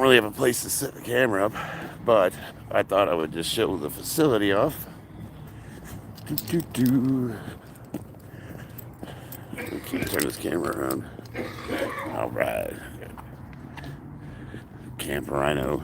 really have a place to set the camera up, but I thought I would just show the facility off. Keep turning this camera around. All right. Camp Rhino.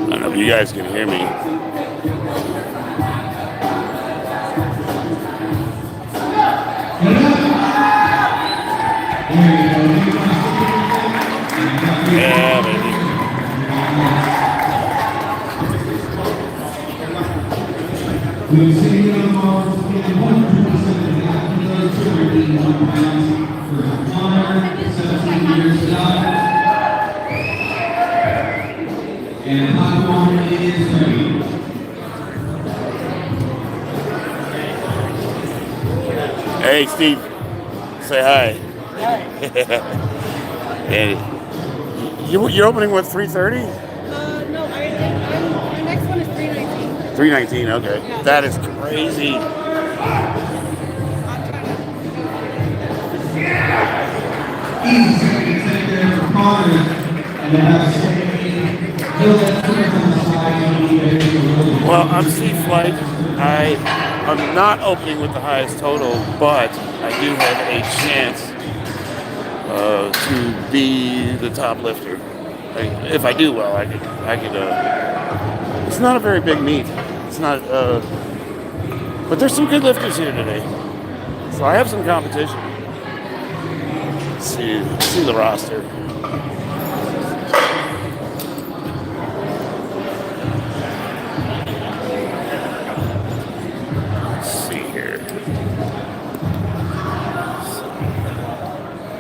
I don't know if you guys can hear me. Yeah, baby. We've seen them all in 100% of the 281 pounds for 117 years now. And hot water is ready. Hey, Steve. Say hi. Hi. And you're opening with 3:30? No, our next one is 319. 319, okay. Yeah. That is crazy. Easy to take there for Connor. And then have Well, I'm C-Flight. I'm not opening with the highest total, but I do have a chance to be the top lifter. If I do well, I could. It's not a very big meet. It's not. But there's some good lifters here today, so I have some competition. Let's see the roster.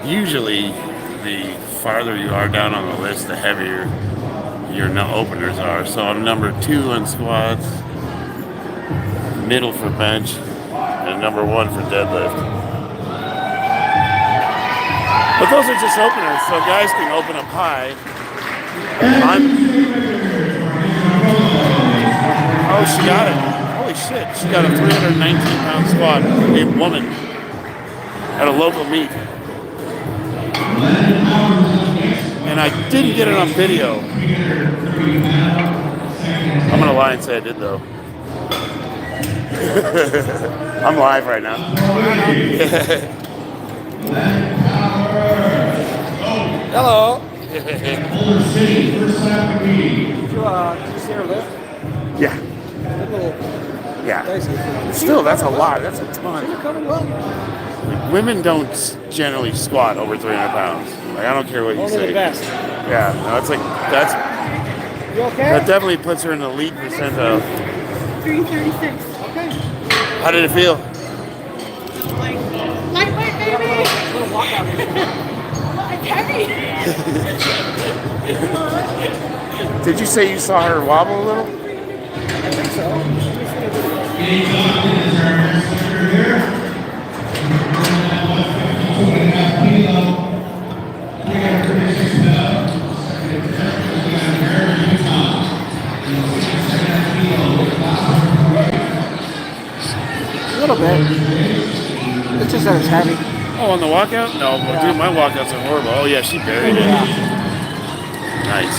Usually, the farther you are down on the list, the heavier your openers are. So I'm number 2 on squats, middle for bench, and number 1 for deadlift. But those are just openers, so guys can open up high. Oh, she got it. Holy shit, she got a 319-pound squat, a woman, at a local meet. And I didn't get it on video. I'm gonna lie and say I did though. I'm live right now. Hello. Boulder City, first time to meet. Did you see her lift? Yeah. Good little Yeah. dicey. Still, that's a lot. That's a ton. You're coming well. Women don't generally squat over 300 pounds. Like, I don't care what you Only say. the best. Yeah, no, it's like that's You okay? that definitely puts her in the elite percentile. 336. Okay. How did it feel? Like, lightweight, baby. Little walkout. It's heavy. Did you say you saw her wobble a little? I think so. A little bit. It's just that it's heavy. Oh, on the walkout? No, well, dude, my walkouts are horrible. Oh yeah, she buried it. Yeah. Nice.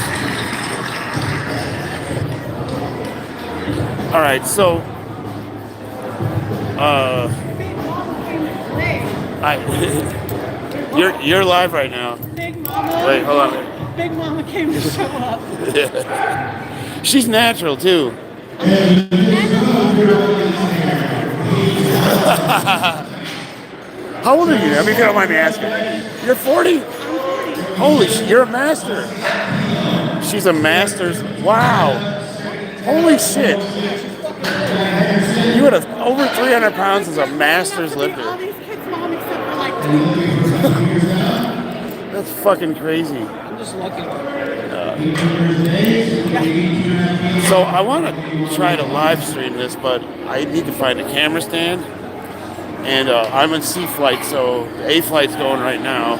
All right, so you're live right now. Big Mama. Wait, hold on. Big Mama came to show up. She's natural too. How old are you? I mean, if you don't mind me asking. You're 40? Holy shit, you're a master. She's a master's. Wow. Holy shit. You had over 300 pounds as a master's lifter. All these kids' mom except for like 2. That's fucking crazy. I'm just lucky. So I want to try to live stream this, but I need to find a camera stand. And I'm in C flight, so A flight's going right now.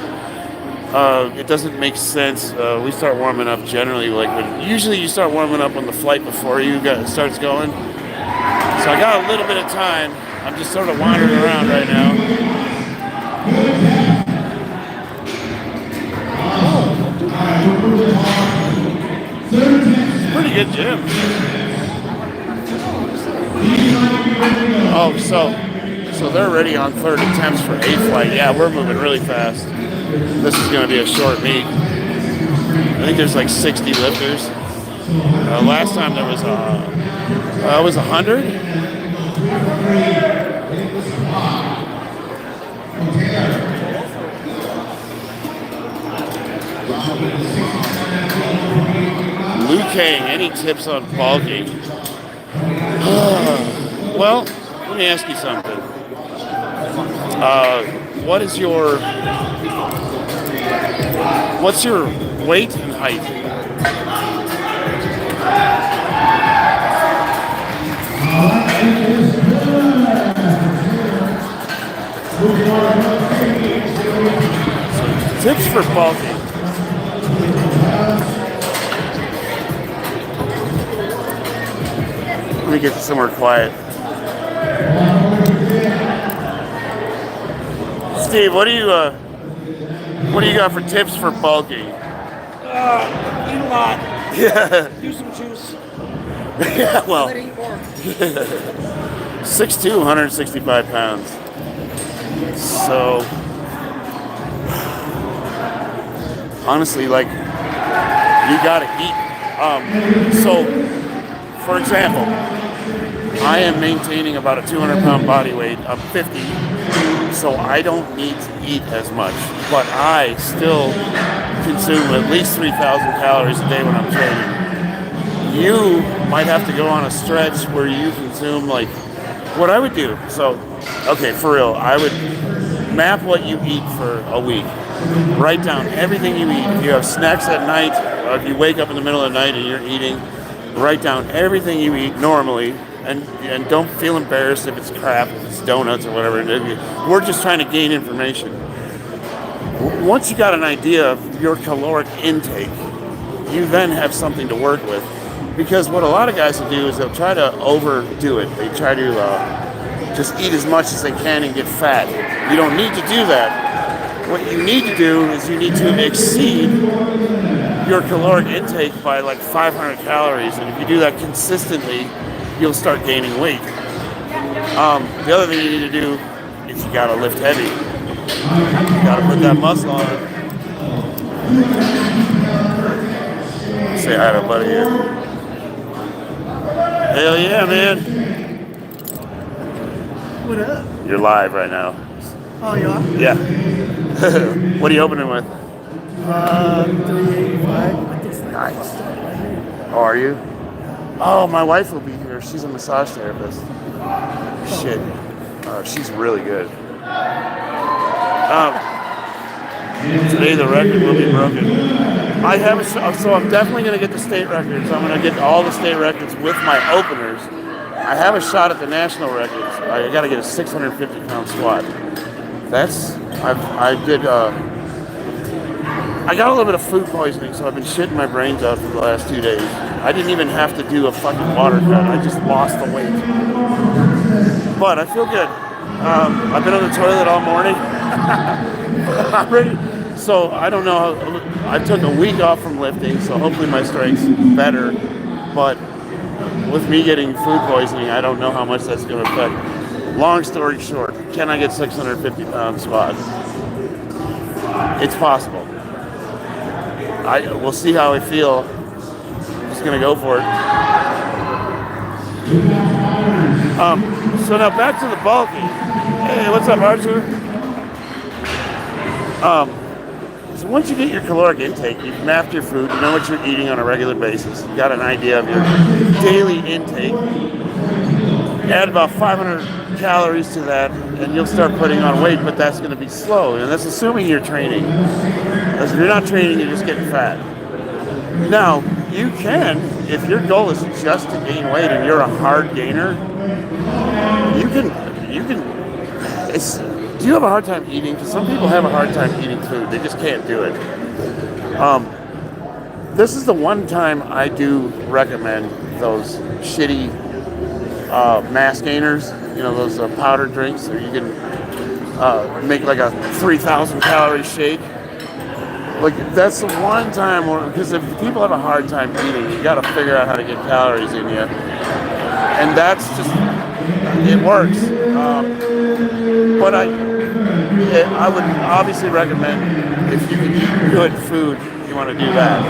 It doesn't make sense. We start warming up generally, usually you start warming up on the flight before starts going. So I got a little bit of time. I'm just sort of wandering around right now. Pretty good gym. Oh, so they're already on third attempts for A flight. Yeah, we're moving really fast. This is going to be a short meet. I think there's like 60 lifters. Last time there was 100. Liu Kang, any tips on bulking? Well, let me ask you something. What's your weight and height? Tips for bulking. Let me get somewhere quiet. Steve, what do you got for tips for bulking? Eat a lot. Yeah. Do some juice. Yeah, well. Let it eat more. 6'2", 165 pounds. So, honestly, you gotta eat. So, for example, I am maintaining about a 200-pound body weight. I'm 50, so I don't need to eat as much. But I still consume at least 3,000 calories a day when I'm training. You might have to go on a stretch where you consume what I would do. So, okay, for real, I would map what you eat for a week. Write down everything you eat. If you have snacks at night, or if you wake up in the middle of the night and you're eating, write down everything you eat normally, and don't feel embarrassed if it's crap, if it's donuts or whatever. We're just trying to gain information. Once you got an idea of your caloric intake, you then have something to work with. Because what a lot of guys will do is they'll try to overdo it. They try to just eat as much as they can and get fat. You don't need to do that. What you need to do is you need to exceed your caloric intake by 500 calories. And if you do that consistently, you'll start gaining weight. The other thing you need to do is you gotta lift heavy. You gotta put that muscle on. Say hi to buddy here. Hell yeah, man. What up? You're live right now. Oh, you are? Yeah. What are you opening with? 385. Nice. Oh, are you? Oh, my wife will be here. She's a massage therapist. Shit. She's really good. Today the record will be broken. I have so I'm definitely going to get the state records. I'm going to get all the state records with my openers. I have a shot at the national records. I got to get a 650-pound squat. I got a little bit of food poisoning, so I've been shitting my brains out for the last 2 days. I didn't even have to do a fucking water cut. I just lost the weight. But I feel good. I've been on the toilet all morning. I'm ready. So I don't know. I took a week off from lifting, so hopefully my strength's better. But with me getting food poisoning, I don't know how much that's going to affect. Long story short, can I get 650-pound squat? It's possible. We'll see how I feel. I'm just gonna go for it. So now back to the bulking. Hey, what's up, Archer? So once you get your caloric intake, you've mapped your food, you know what you're eating on a regular basis, you got an idea of your daily intake, add about 500 calories to that, and you'll start putting on weight, but that's going to be slow, and that's assuming you're training. Because if you're not training, you're just getting fat. Now, you can, if your goal is just to gain weight and you're a hard gainer, you can, do you have a hard time eating? Because some people have a hard time eating food. They just can't do it. This is the one time I do recommend those shitty mass gainers, you know, those powder drinks, or you can make like a 3,000 calorie shake. Like, that's the one time where, because if people have a hard time eating, you got to figure out how to get calories in you. And that's just, it works. But I would obviously recommend, if you can eat good food, you want to do that.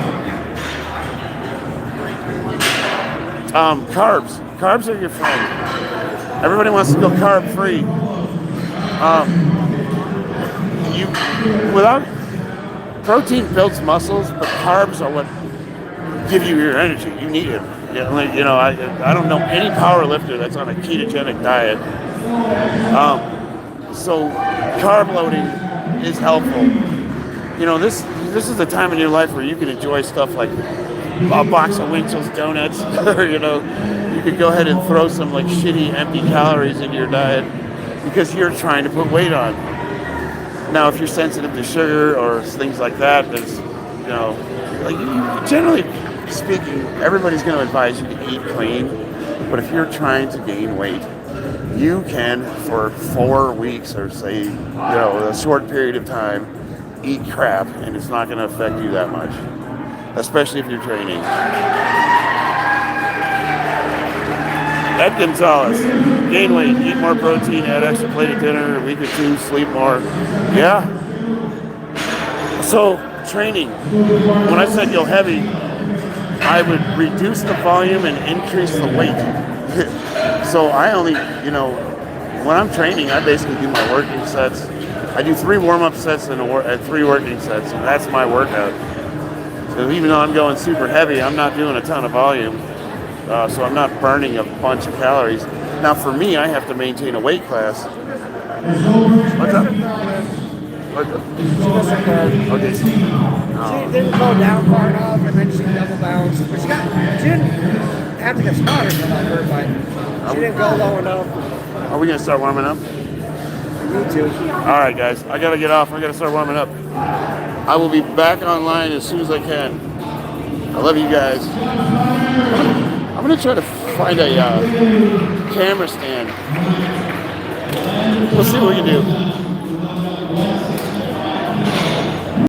Carbs. Carbs are your friend. Everybody wants to go carb free. Protein builds muscles, but carbs are what give you your energy. You need it. You know, I don't know any power lifter that's on a ketogenic diet. So carb loading is helpful. You know, this is the time in your life where you can enjoy stuff like a box of Winchell's donuts, or, you know, you could go ahead and throw some like shitty empty calories into your diet because you're trying to put weight on. Now, if you're sensitive to sugar or things like that, there's, you know, like, generally speaking, everybody's going to advise you to eat clean. But if you're trying to gain weight, you can, for 4 weeks or say, you know, a short period of time, eat crap, and it's not going to affect you that much, especially if you're training. Ed Gonzalez, gain weight, eat more protein, add extra plate at dinner, a week or two, sleep more. Yeah. So, training. When I said go heavy, I would reduce the volume and increase the weight. So I only, you know, when I'm training, I basically do my working sets. I do 3 warm-up sets and 3 working sets, and that's my workout. So even though I'm going super heavy, I'm not doing a ton of volume. So I'm not burning a bunch of calories. Now for me, I have to maintain a weight class. What's up? Okay. She didn't go down far enough, and then she double bounced. But she didn't have to get smarter than her, but she didn't go low enough. Are we gonna start warming up? Me too. All right, guys. I gotta get off. I gotta start warming up. I will be back online as soon as I can. I love you guys. I'm gonna try to find a camera stand. We'll see what we can do.